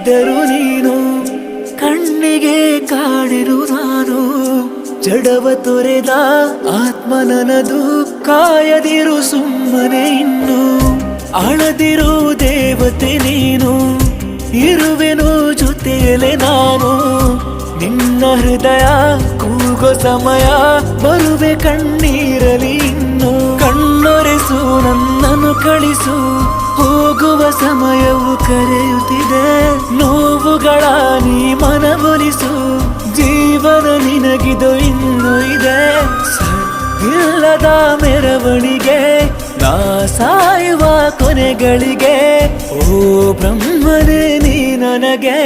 ಇದ್ದರು ನೀನು ಕಣ್ಣಿಗೆ ಕಾಡಿರು ನಾನು ಜಡವ ತೊರೆದ ಆತ್ಮ ನನದು ಕಾಯದಿರು ಸುಮ್ಮನೆ ಇನ್ನು ಅಳದಿರು ದೇವತೆ ನೀನು ಇರುವೆನು ಜೊತೆಯಲೆ ನಾನು ನಿನ್ನ ಹೃದಯ ಕೂಗೋ ಸಮಯ ಬರುವೆ ಕಣ್ಣೀರಲಿ ಇನ್ನು ಕಣ್ಣೊರೆಸು ನನ್ನನ್ನು ಕಳಿಸು ಹೋಗುವ ಸಮಯವು ಕರೆಯುತ್ತಿದೆ ನೋವುಗಳ ನೀ ಮನವೊಲಿಸು ಜೀವನ ನಿನಗಿದು ಇನ್ನೂ ಇದೆ ಇಲ್ಲದ ಮೆರವಣಿಗೆ ನಾ ಸಾಯುವ ಕೊನೆಗಳಿಗೆ ಓ ಬ್ರಹ್ಮನೇ ನೀ ನನಗೆ